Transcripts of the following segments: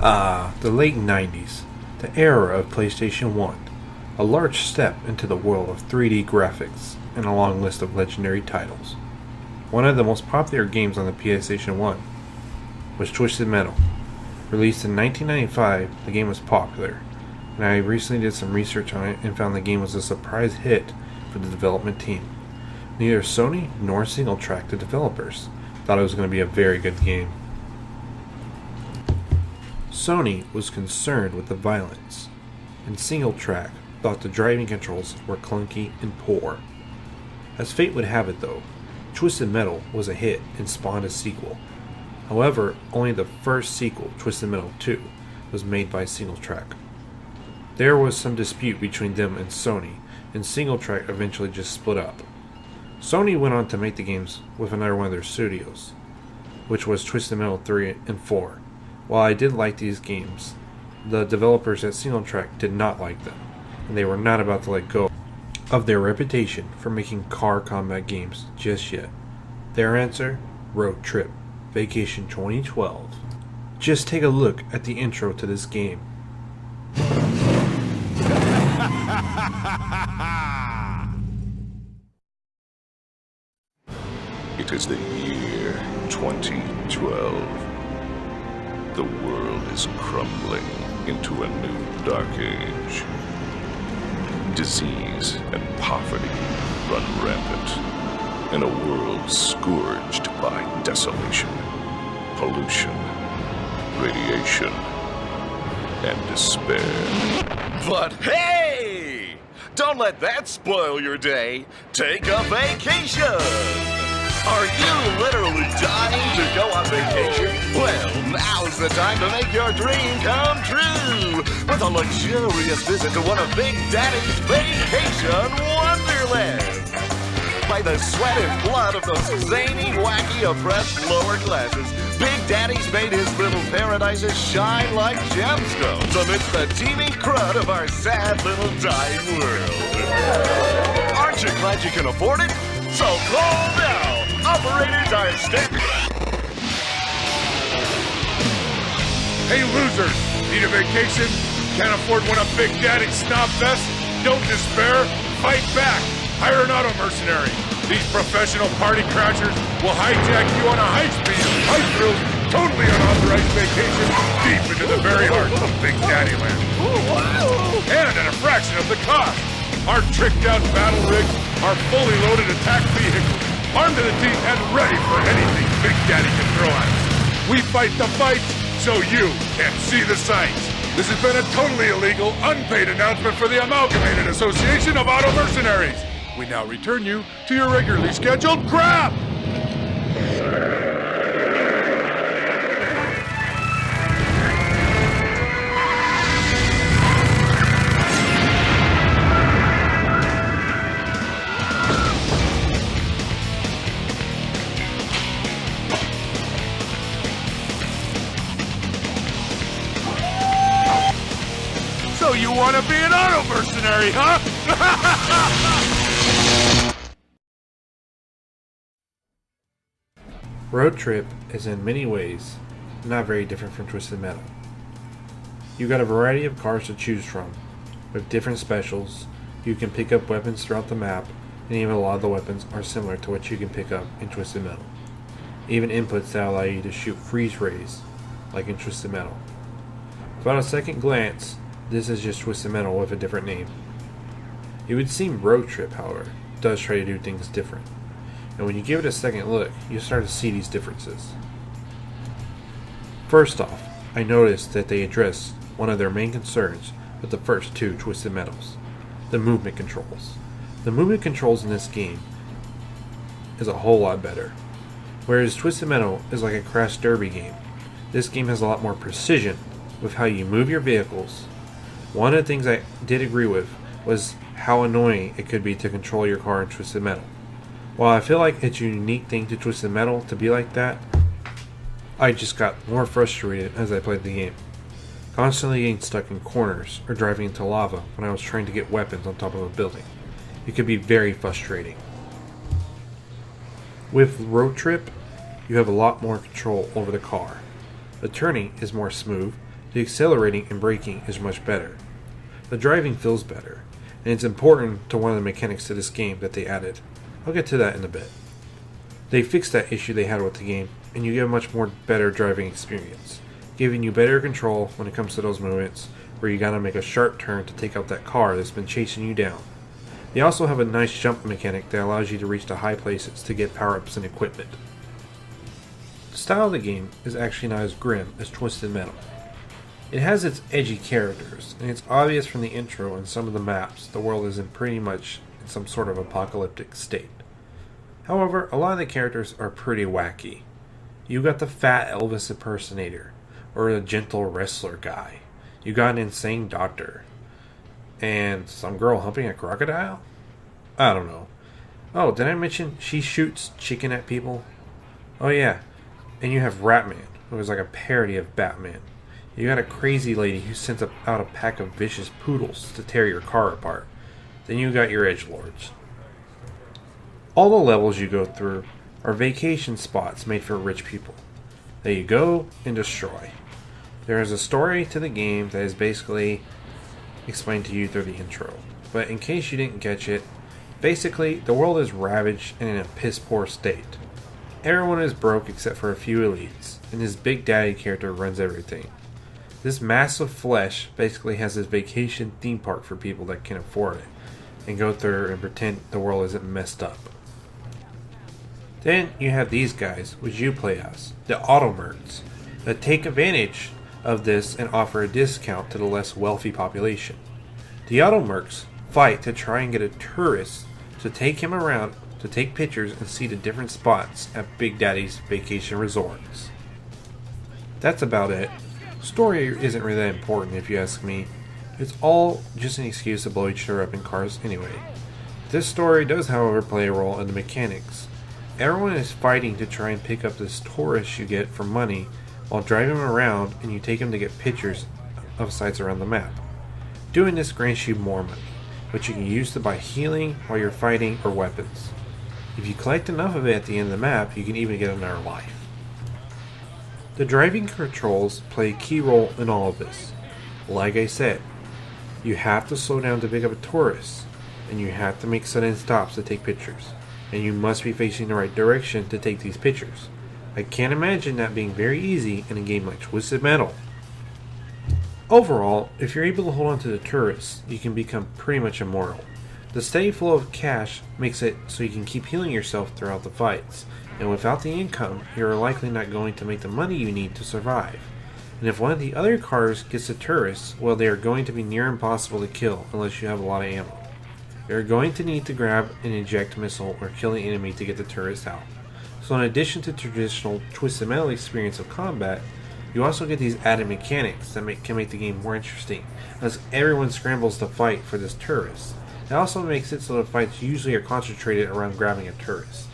The late 90s, the era of PlayStation 1, a large step into the world of 3D graphics and a long list of legendary titles. One of the most popular games on the PlayStation 1 was Twisted Metal. Released in 1995, the game was popular, and I recently did some research on it and found the game was a surprise hit for the development team. Neither Sony nor SingleTrac, the developers, thought it was going to be a very good game. Sony was concerned with the violence, and SingleTrac thought the driving controls were clunky and poor. As fate would have it though, Twisted Metal was a hit and spawned a sequel. However, only the first sequel, Twisted Metal 2, was made by SingleTrac. There was some dispute between them and Sony, and SingleTrac eventually just split up. Sony went on to make the games with another one of their studios, which was Twisted Metal 3 and 4. While I did like these games, the developers at SingleTrac did not like them, and they were not about to let go of their reputation for making car combat games just yet. Their answer? Road Trip Vacation 2012. Just take a look at the intro to this game. It is the year 2012. The world is crumbling into a new dark age. Disease and poverty run rampant in a world scourged by desolation, pollution, radiation, and despair. But hey! Don't let that spoil your day. Take a vacation! Are you literally dying to go on vacation? Well, now's the time to make your dream come true with a luxurious visit to one of Big Daddy's Vacation Wonderlands. By the sweat and blood of those zany, wacky, oppressed lower classes, Big Daddy's made his little paradises shine like gemstones amidst the teeming crud of our sad little dying world. Aren't you glad you can afford it? So call now! Operators are standing. Hey losers, need a vacation? Can't afford one of Big Daddy's snob fests? Don't despair, fight back! Hire an auto mercenary. These professional party crashers will hijack you on a high-speed, high-thrill, totally unauthorized vacation deep into the very heart of Big Daddy Land. And at a fraction of the cost. Our tricked-out battle rigs are fully loaded attack vehicles, armed to the teeth and ready for anything Big Daddy can throw at us. We fight the fights so you can see the sights. This has been a totally illegal, unpaid announcement for the Amalgamated Association of Auto Mercenaries. We now return you to your regularly scheduled crap! So you want to be an auto mercenary, huh? Road Trip is in many ways not very different from Twisted Metal. You got a variety of cars to choose from, with different specials. You can pick up weapons throughout the map, and even a lot of the weapons are similar to what you can pick up in Twisted Metal. Even inputs that allow you to shoot freeze rays, like in Twisted Metal. Without a second glance, this is just Twisted Metal with a different name. It would seem Road Trip, however, does try to do things different. And when you give it a second look, you start to see these differences. First off, I noticed that they addressed one of their main concerns with the first two Twisted Metals, the movement controls. The movement controls in this game is a whole lot better. Whereas Twisted Metal is like a Crash Derby game, this game has a lot more precision with how you move your vehicles. One of the things I did agree with was how annoying it could be to control your car in Twisted Metal. While I feel like it's a unique thing to Twisted Metal to be like that, I just got more frustrated as I played the game. Constantly getting stuck in corners or driving into lava when I was trying to get weapons on top of a building. It could be very frustrating. With Road Trip, you have a lot more control over the car. The turning is more smooth, The accelerating and braking is much better. The driving feels better, and it's important to one of the mechanics to this game that they added. I'll get to that in a bit. They fixed that issue they had with the game, and you get a much more better driving experience, giving you better control when it comes to those moments where you gotta make a sharp turn to take out that car that's been chasing you down. They also have a nice jump mechanic that allows you to reach the high places to get power-ups and equipment. The style of the game is actually not as grim as Twisted Metal. It has its edgy characters, and it's obvious from the intro and some of the maps the world is in pretty much in some sort of apocalyptic state. However, a lot of the characters are pretty wacky. You got the fat Elvis impersonator, or the gentle wrestler guy. You got an insane doctor. And some girl humping a crocodile? I don't know. Oh, did I mention she shoots chicken at people? Oh yeah. And you have Ratman, who is like a parody of Batman. You got a crazy lady who sends out a pack of vicious poodles to tear your car apart. Then you got your edgelords. All the levels you go through are vacation spots made for rich people that you go and destroy. There is a story to the game that is basically explained to you through the intro, but in case you didn't catch it, basically the world is ravaged and in a piss poor state. Everyone is broke except for a few elites, and this Big Daddy character runs everything. This mass of flesh basically has this vacation theme park for people that can afford it, and go through and pretend the world isn't messed up. Then you have these guys, which you play as, the Automercs, that take advantage of this and offer a discount to the less wealthy population. The Automercs fight to try and get a tourist to take him around to take pictures and see the different spots at Big Daddy's vacation resorts. That's about it. Story isn't really that important if you ask me. It's all just an excuse to blow each other up in cars anyway. This story does, however, play a role in the mechanics. Everyone is fighting to try and pick up this tourist you get for money while driving them around, and you take them to get pictures of sites around the map. Doing this grants you more money, which you can use to buy healing while you're fighting or weapons. If you collect enough of it at the end of the map, you can even get another life. The driving controls play a key role in all of this. Like I said, you have to slow down to pick up a tourist, and you have to make sudden stops to take pictures, and you must be facing the right direction to take these pictures. I can't imagine that being very easy in a game like Twisted Metal. Overall, if you're able to hold on to the tourists, you can become pretty much immortal. The steady flow of cash makes it so you can keep healing yourself throughout the fights, and without the income, you're likely not going to make the money you need to survive. And if one of the other cars gets the tourists, well, they are going to be near impossible to kill unless you have a lot of ammo. You're going to need to grab an eject missile or kill the enemy to get the tourist out. So in addition to traditional Twisted Metal experience of combat, you also get these added mechanics that can make the game more interesting, as everyone scrambles to fight for this tourist. It also makes it so the fights usually are concentrated around grabbing a tourist.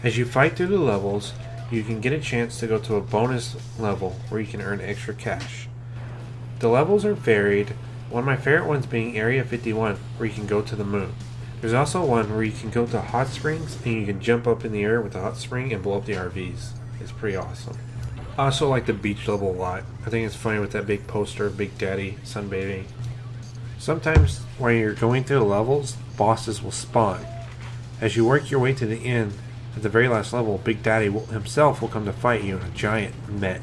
As you fight through the levels, you can get a chance to go to a bonus level where you can earn extra cash. The levels are varied, one of my favorite ones being Area 51, where you can go to the moon. There's also one where you can go to hot springs and you can jump up in the air with the hot spring and blow up the RVs. It's pretty awesome. I also like the beach level a lot. I think it's funny with that big poster of Big Daddy sunbathing. Sometimes while you're going through the levels, bosses will spawn. As you work your way to the end, at the very last level, Big Daddy himself will come to fight you in a giant mech.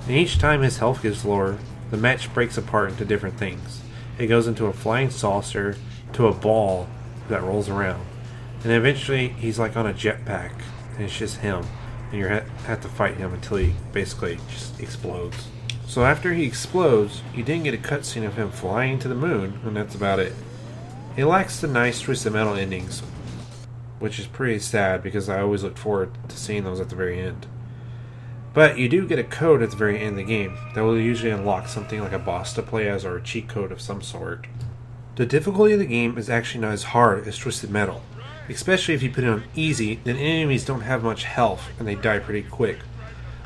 And each time his health gets lower, the mech breaks apart into different things. It goes into a flying saucer, to a ball that rolls around, and eventually he's like on a jetpack, and it's just him, and you have to fight him until he basically just explodes. So after he explodes, you didn't get a cutscene of him flying to the moon, and that's about it. It lacks the nice Twisted Metal endings, which is pretty sad because I always look forward to seeing those at the very end. But you do get a code at the very end of the game that will usually unlock something like a boss to play as or a cheat code of some sort. The difficulty of the game is actually not as hard as Twisted Metal, especially if you put it on easy, then enemies don't have much health and they die pretty quick.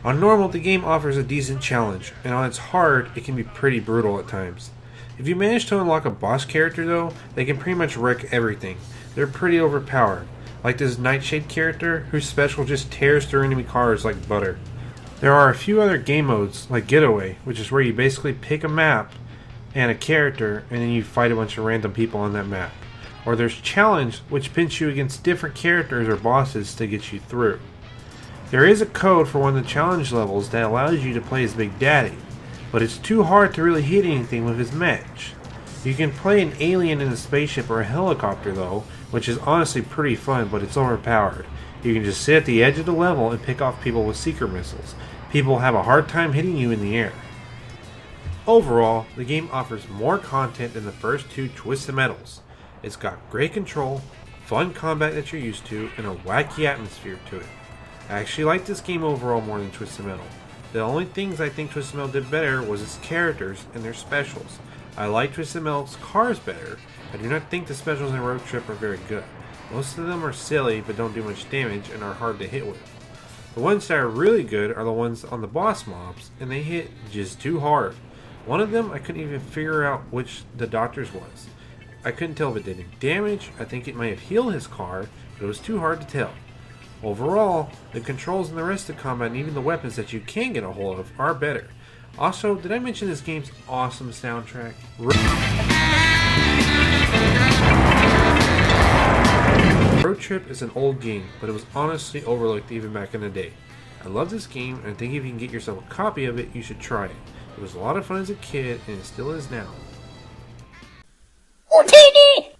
On normal, the game offers a decent challenge, and on its hard, it can be pretty brutal at times. If you manage to unlock a boss character though, they can pretty much wreck everything. They're pretty overpowered, like this Nightshade character whose special just tears through enemy cars like butter. There are a few other game modes, like Getaway, which is where you basically pick a map and a character, and then you fight a bunch of random people on that map. Or there's Challenge, which pits you against different characters or bosses to get you through. There is a code for one of the challenge levels that allows you to play as Big Daddy, but it's too hard to really hit anything with his match. You can play an alien in a spaceship or a helicopter though, which is honestly pretty fun, but it's overpowered. You can just sit at the edge of the level and pick off people with seeker missiles. People have a hard time hitting you in the air. Overall, the game offers more content than the first two Twisted Metals. It's got great control, fun combat that you're used to, and a wacky atmosphere to it. I actually like this game overall more than Twisted Metal. The only things I think Twisted Metal did better was its characters and their specials. I like Twisted Metal's cars better. I do not think the specials in Road Trip are very good. Most of them are silly but don't do much damage and are hard to hit with. The ones that are really good are the ones on the boss mobs, and they hit just too hard. One of them I couldn't even figure out which the doctor's was. I couldn't tell if it did any damage. I think it might have healed his car, but it was too hard to tell. Overall, the controls and the rest of the combat and even the weapons that you can get a hold of are better. Also, did I mention this game's awesome soundtrack? Road Trip is an old game, but it was honestly overlooked even back in the day. I love this game, and I think if you can get yourself a copy of it, you should try it. It was a lot of fun as a kid, and it still is now. Utini!